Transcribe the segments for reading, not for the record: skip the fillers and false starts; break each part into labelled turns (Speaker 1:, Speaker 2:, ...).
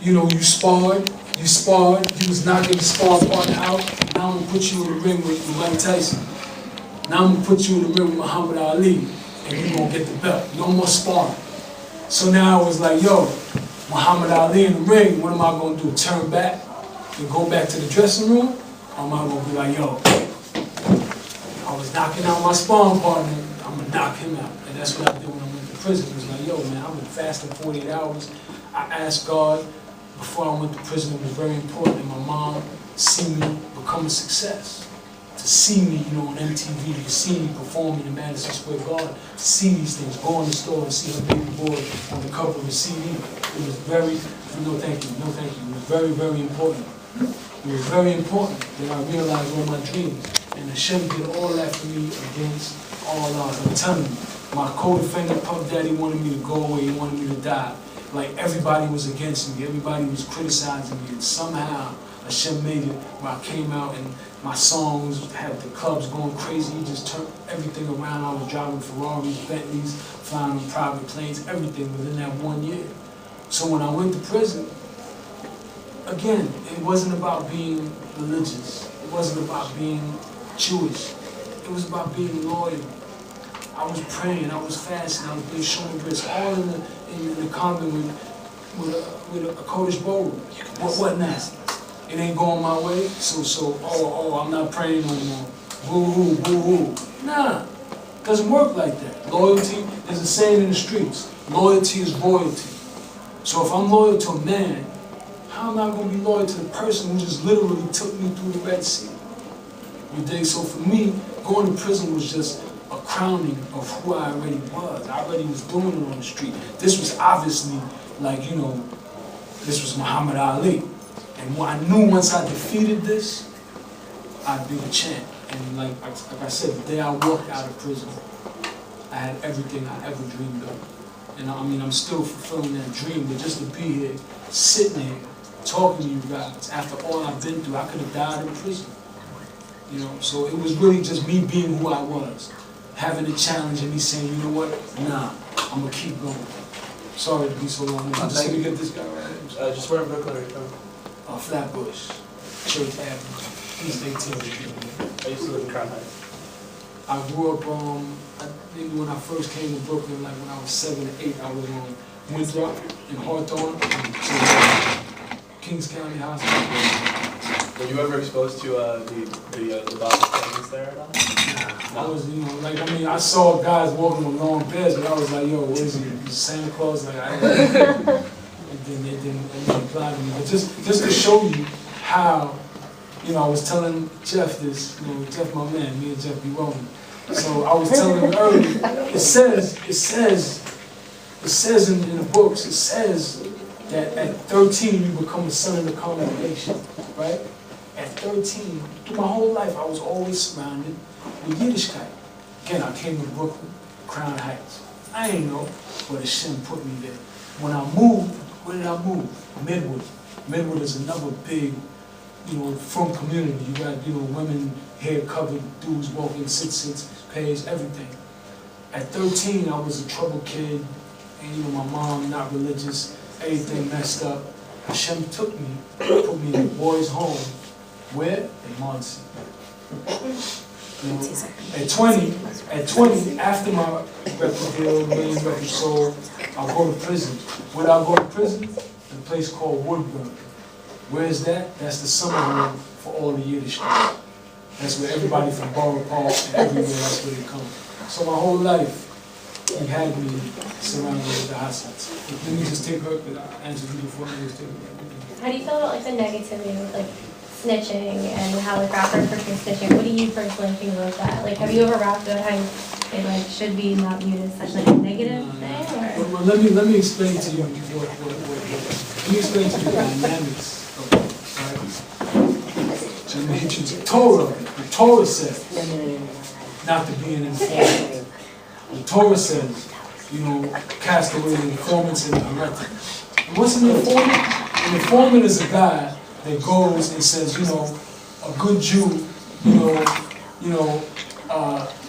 Speaker 1: you know, you sparred, you was knocking the spar partner out. Now I'm gonna put you in the ring with Mike Tyson. Now I'm gonna put you in the ring with Muhammad Ali, and you're gonna get the belt. No more sparring. So now I was like, yo, Muhammad Ali in the ring, what am I gonna do? Turn back and go back to the dressing room? Or am I gonna be like, yo, I was knocking out my sparring partner, I'm gonna knock him out. And that's what I did when I went to prison. It was like, yo, man, I've been fasting 48 hours. I asked God before I went to prison, it was very important that my mom see me become a success. To see me, you know, on MTV, to see me performing in Madison Square Garden, to see these things, go in the store and see her baby boy on the cover of a CD. It was very, no thank you, no thank you. It was very, very important. It was very important that I realized all my dreams. And Hashem did all that for me against all odds. I'm telling you, my co-defendant, Puff Daddy, wanted me to go away, he wanted me to die. Like everybody was against me, everybody was criticizing me, and somehow Hashem made it where I came out and my songs had the clubs going crazy. He just turned everything around. I was driving Ferraris, Bentleys, flying on private planes, everything within that 1 year. So when I went to prison, again, it wasn't about being religious. It wasn't about being Jewish. It was about being loyal. I was praying, I was fasting, I was being shown grace, all in the convent with a Kodesh bowl. What now? It ain't going my way, so I'm not praying no more. Boo-hoo, boo-hoo. Nah, doesn't work like that. Loyalty, there's a saying in the streets, loyalty is royalty. So if I'm loyal to a man, how am I going to be loyal to the person who just literally took me through the Red Sea? You dig? So for me, going to prison was just a crowning of who I already was. I already was doing it on the street. This was obviously, like, you know, this was Muhammad Ali. And I knew once I defeated this, I'd be the champ. And like I said, the day I walked out of prison, I had everything I ever dreamed of. And I mean, I'm still fulfilling that dream, but just to be here, sitting here, talking to you guys, after all I've been through, I could have died in prison. You know, so it was really just me being who I was. Having a challenge and me saying, you know what, nah, I'm gonna keep going. Sorry to be so long. I'm just gonna get this guy right.
Speaker 2: Just where in Brooklyn are you from?
Speaker 1: Flatbush, Church Avenue, East 18th.
Speaker 2: I used to live in Crown Heights.
Speaker 1: I grew up, maybe when I first came to Brooklyn, like when I was 7 or 8, I was on Winthrop in Hawthorne, Kings County Hospital.
Speaker 2: Were you ever exposed to the Bible things there at all?
Speaker 1: I was, you know, like, I mean, I saw guys walking with long beards, but I was like, yo, what is he? He's Santa Claus? Like, and they didn't apply to me. But just to show you how, you know, I was telling Jeff this, you know, Jeff, my man, me and Jeff be rolling. So I was telling him earlier, it says in the books, it says that at 13 you become a son of the congregation, right? At 13, through my whole life, I was always surrounded with Yiddishkeit. Again, I came to Brooklyn, Crown Heights. I ain't know, but Hashem put me there. When I moved, where did I move? Midwood. Midwood is another big, you know, frum community. You got, you know, women, hair covered, dudes walking, sit, pays, everything. At 13, I was a troubled kid, and you know, my mom, not religious, everything messed up. Hashem took me, put me in a boys' home. Where? In Muncie. You know, at 20, after my record deal, million record sold, I'll go to prison. Where I go to prison? A place called Woodburn. Where is that? That's the summer home for all the Yiddish kids. That's where everybody from Borough Park and everywhere, that's where they come. So my whole life, he had me surrounded with the assets. Let me just take her, because I answered you before, let me just take her.
Speaker 3: How do you feel about like the negativity with like snitching and how like rappers portray snitching? What do you personally think about that? Like, have you ever rapped about how it like should be not viewed as such like a negative thing? Or?
Speaker 1: Well, let me explain to you what let me explain to you the dynamics of it, right? The Torah says not to be an informant. The Torah says, you know, cast away the informants and the heretics. And what's an informant? An informant is a guy that goes and says, you know, a good Jew, no.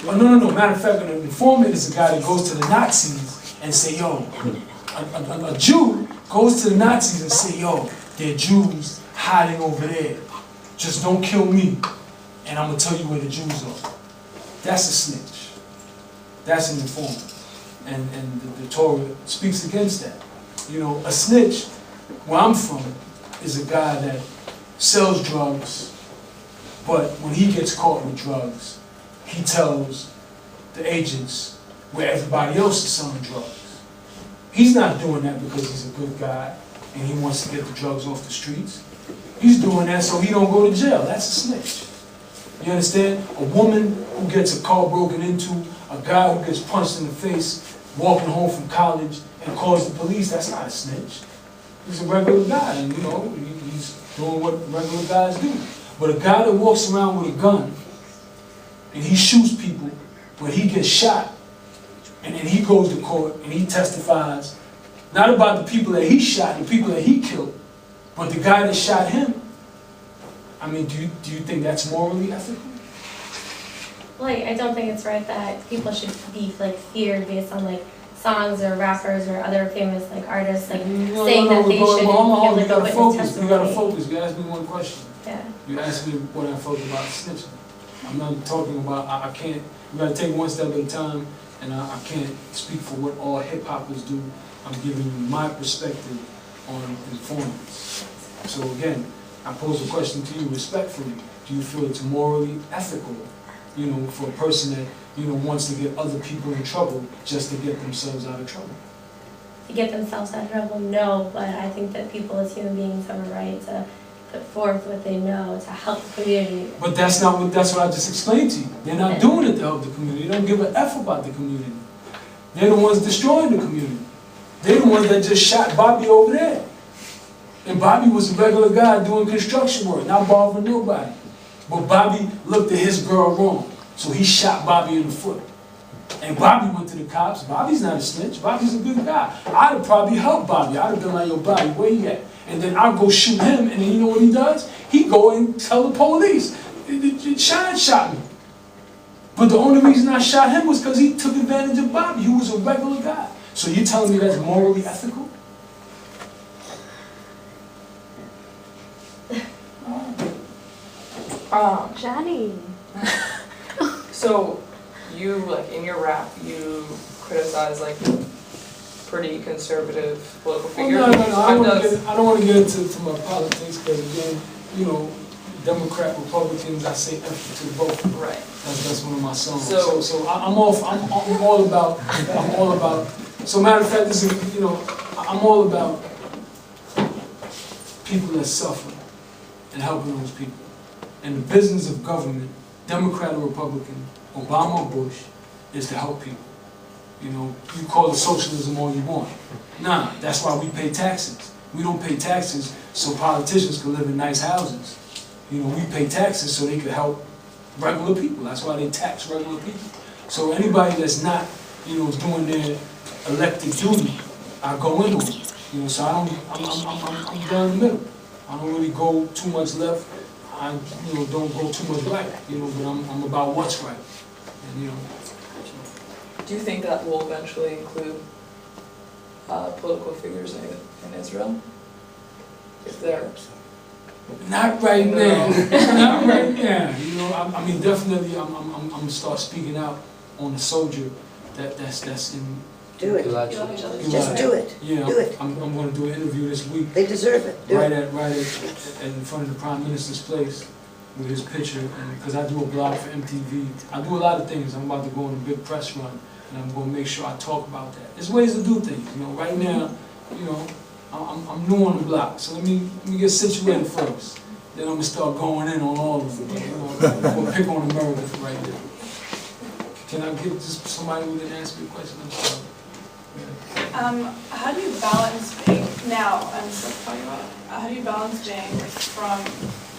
Speaker 1: Matter of fact, an informant is a guy that goes to the Nazis and say, yo, a Jew goes to the Nazis and say, yo, there are Jews hiding over there. Just don't kill me, and I'm gonna tell you where the Jews are. That's a snitch. That's an informant. And the Torah speaks against that. You know, a snitch, where I'm from, is a guy that sells drugs, but when he gets caught with drugs, he tells the agents where everybody else is selling drugs. He's not doing that because he's a good guy and he wants to get the drugs off the streets. He's doing that so he don't go to jail. That's a snitch. You understand? A woman who gets a car broken into, a guy who gets punched in the face, walking home from college and calls the police, that's not a snitch. He's a regular guy, and you know, he's doing what regular guys do. But a guy that walks around with a gun and he shoots people, but he gets shot, and then he goes to court and he testifies, not about the people that he shot, the people that he killed, but the guy that shot him. I mean, do you think that's morally ethical?
Speaker 3: Like, I don't think it's right that people should be like feared based on like songs or rappers or other famous like artists like saying that they shouldn't give like a witness testimony.
Speaker 1: You gotta focus. You asked me one question.
Speaker 3: Yeah.
Speaker 1: You asked me what I felt about snitching. I'm not talking about, I can't, you gotta take one step at a time, and I can't speak for what all hip hoppers do. I'm giving you my perspective on informants. So again, I pose a question to you respectfully. Do you feel it's morally ethical, you know, for a person that, you know, wants to get other people in trouble just to get themselves out of trouble?
Speaker 3: To get themselves out of trouble, no, but I think that people as human beings have a right to put forth what they know to help the community.
Speaker 1: But that's not what, that's what I just explained to you. They're not doing it to help the community. They don't give an F about the community. They're the ones destroying the community. They're the ones that just shot Bobby over there. And Bobby was a regular guy doing construction work, not bothering nobody. But Bobby looked at his girl wrong, so he shot Bobby in the foot. And Bobby went to the cops. Bobby's not a snitch. Bobby's a good guy. I'd have probably helped Bobby. I'd have been like, yo, Bobby, where you at? And then I'll go shoot him, and then you know what he does? He go and tell the police, Shynes shot me. But the only reason I shot him was because he took advantage of Bobby, who was a regular guy. So you're telling me that's morally ethical?
Speaker 4: Johnny.
Speaker 5: So, you, like, in your rap, you criticize, like, pretty conservative political figures?
Speaker 1: No. I don't want to get into my politics, because again, you know, Democrat, Republicans, I say F to both.
Speaker 5: Right.
Speaker 1: That's one of my songs.
Speaker 5: So
Speaker 1: I'm all about. So matter of fact, this is, you know, I'm all about people that suffer and helping those people. And the business of government, Democrat or Republican, Obama or Bush, is to help people. You know, you call it socialism all you want. Nah, that's why we pay taxes. We don't pay taxes so politicians can live in nice houses. You know, we pay taxes so they can help regular people. That's why they tax regular people. So anybody that's not, you know, doing their elected duty, I go in on it. You know, so I'm down the middle. I don't really go too much left. I, you know, don't go too much right. You know, but I'm about what's right. And you know.
Speaker 5: do you think that will eventually include political figures in Israel? If they're...
Speaker 1: Not right now. Not right now. You know, I mean, definitely, I'm gonna start speaking out on the soldier that's in.
Speaker 6: Do it. Just do it.
Speaker 1: Yeah,
Speaker 6: do it.
Speaker 1: I'm going to do an interview this week.
Speaker 6: They deserve it. Do
Speaker 1: right
Speaker 6: it.
Speaker 1: at in front of the Prime Minister's place with his picture, and because I do a blog for MTV, I do a lot of things. I'm about to go on a big press run, and I'm going to make sure I talk about that. There's ways to do things. You know, right now, you know, I'm new on the block, so let me get situated first. Then I'm gonna start going in on all of them. You know, I'm gonna pick on America for right now. Can I get just somebody who didn't answer your question? I'm sorry.
Speaker 4: How do you balance being now? I'm still talking about. How do you balance being from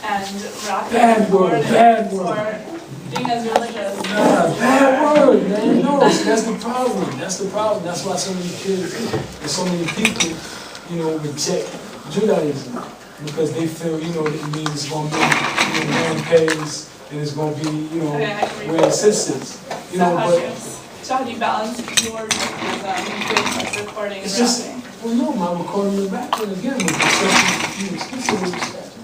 Speaker 4: and rapping
Speaker 1: Bad word.
Speaker 4: or being as religious?
Speaker 1: Nah, bad word, man. No, that's the problem. That's the problem. That's why so many kids and so many people, you know, reject Judaism. Because they feel, you know, it means it's going to be, you know, man pays, and it's going to be, you know, wearing sisters. You know, but
Speaker 4: so how do you balance your recording and
Speaker 1: it's just, Well, no, my recording in the background again was discussing explicitly.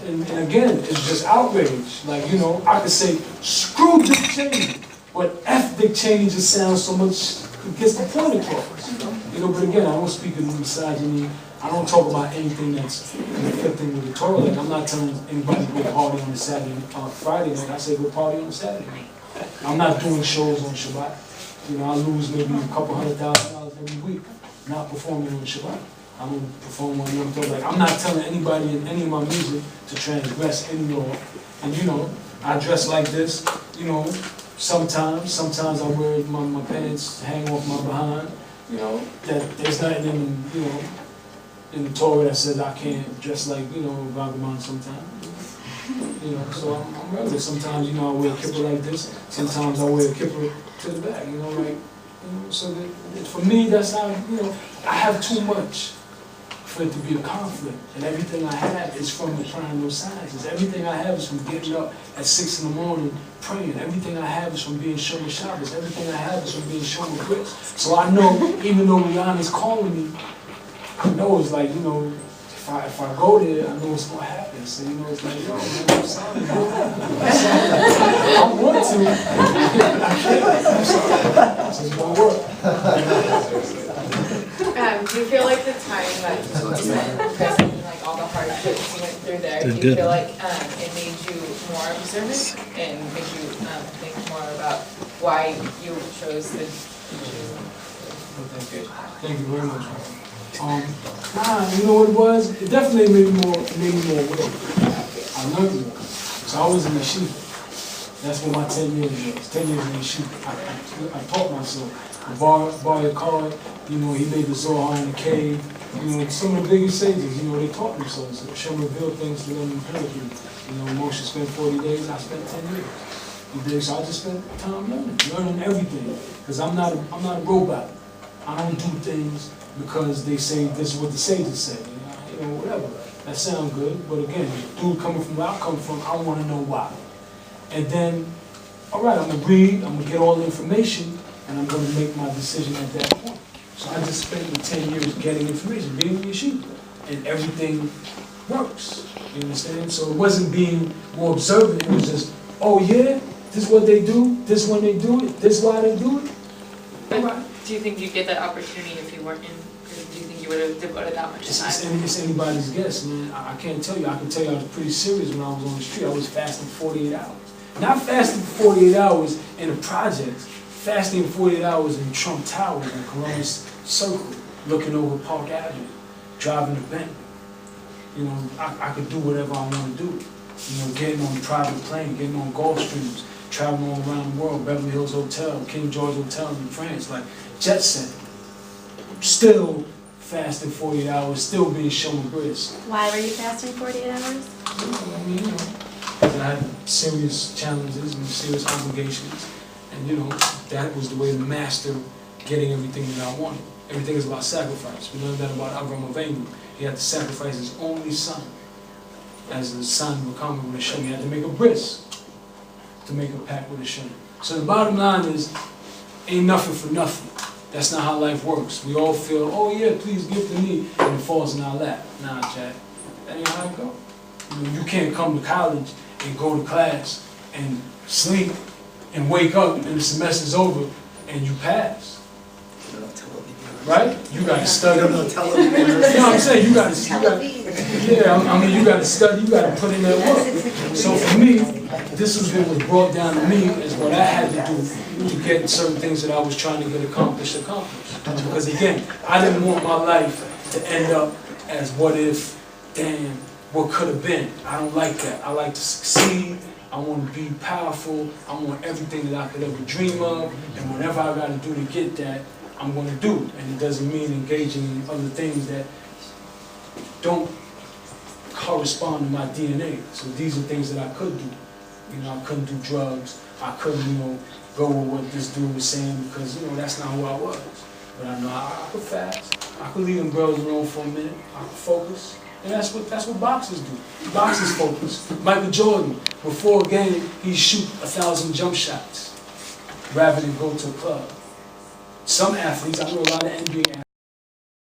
Speaker 1: And again, it's just outrage. Like, you know, I could say, screw Dick Cheney, but F Dick Cheney just sounds so much, it gets the point across. You know, but again, I don't speak of misogyny. I don't talk about anything that's conflicting with the Torah. Like, I'm not telling anybody to go party on a Saturday, on Friday night. I say go party on a Saturday night. I'm not doing shows on Shabbat. You know, I lose maybe a couple $100,000 every week not performing on Shabbat. I don't perform on Yom Tov. Like, I'm not telling anybody in any of my music to transgress any law. And you know, I dress like this. You know, sometimes I wear my pants hang off my behind. You know, that there's nothing in, you know, in the Torah that says I can't dress like, you know, a vagabond sometimes. You know, so I'm regular. Sometimes, you know, I wear a kippah like this. Sometimes I wear a kippah to the back, you know, like, you know, so that for me, that's how, you know, I have too much for it to be a conflict. And everything I have is from applying those sciences. Everything I have is from getting up at 6 in the morning praying. Everything I have is from being Shomer Shabbos. Everything I have is from being Shomer Bris. So I know, even though Rihanna's calling me, I know it's like, you know, if I go there, I know what's going to happen. So, you know, it's like, yo, man, I'm sorry. I want to. I can't. I'm sorry. So it's going to work.
Speaker 5: Do you feel like the time that you spent in prison and like all the hardships you went through there, do you feel like it made you more observant and made you think more about why you chose the
Speaker 1: Thank you very much. You know what it was? It definitely made me more aware. I learned more. So I was in the sheep. That's what my 10 years was. 10 years in the sheep. I taught myself. Bar your card, you know, he made the Zohar in the cave. You know, some of the biggest sages, you know, they taught themselves. Hashem revealed things to them empirically. You know, Moshe spent 40 days, I spent 10 years. You did, so I just spent time learning everything. Because I'm not a robot. I don't do things because they say this is what the sages say. You know, whatever. That sounds good, but again, dude coming from where I come from, I want to know why. And then, all right, I'm going to read, I'm going to get all the information, and I'm going to make my decision at that point. So I just spent the 10 years getting information, being in yeshiva, and everything works. You understand? So it wasn't being more observant, it was just, oh yeah, this is what they do, this is when they do it, this is why they do it. All right.
Speaker 5: Do you think you'd get that opportunity if you weren't in prison? Do you think you would have devoted that much time?
Speaker 1: It's anybody's guess, man. I can't tell you. I can tell you I was pretty serious when I was on the street. I was fasting 48 hours. Not fasting 48 hours in a project, fasting 48 hours in Trump Tower in Columbus Circle, looking over Park Avenue, driving a Bentley. You know, I could do whatever I want to do. You know, getting on a private plane, getting on Gulfstreams, traveling all around the world, Beverly Hills Hotel, King George Hotel in France, like jet set. Still fasting 48 hours, still being Shomer Bris.
Speaker 3: Why were you fasting 48 hours?
Speaker 1: I mean, you know, because I had serious challenges and serious obligations. And, you know, that was the way to master getting everything that I wanted. Everything is about sacrifice. We learned that about Avram Avinu. He had to sacrifice his only son as the son would come with Hashem. He had to make a bris to make a pact with Hashem. So the bottom line is, ain't nothing for nothing. That's not how life works. We all feel, oh yeah, please give to me, and it falls in our lap. Nah, Jack, that ain't how it go. You know, you can't come to college and go to class and sleep and wake up and the semester's over and you pass. Right? You gotta study. You know what I'm saying? You gotta yeah, I mean, you gotta study, you gotta put in that work. So for me, this was what was brought down to me is what I had to do to get certain things that I was trying to get accomplished. Because again, I didn't want my life to end up as what if, damn, what could have been. I don't like that. I like to succeed. I want to be powerful. I want everything that I could ever dream of. And whatever I got to do to get that, I'm going to do it. And it doesn't mean engaging in other things that don't correspond to my DNA. So these are things that I could do. You know, I couldn't do drugs. I couldn't, you know, go with what this dude was saying because, you know, that's not who I was. But I know I could fast. I could leave them girls alone for a minute. I could focus. And that's what boxers do. Boxers focus. Michael Jordan, before a game, he'd shoot 1,000 jump shots rather than go to a club. Some athletes, I know a lot of NBA athletes,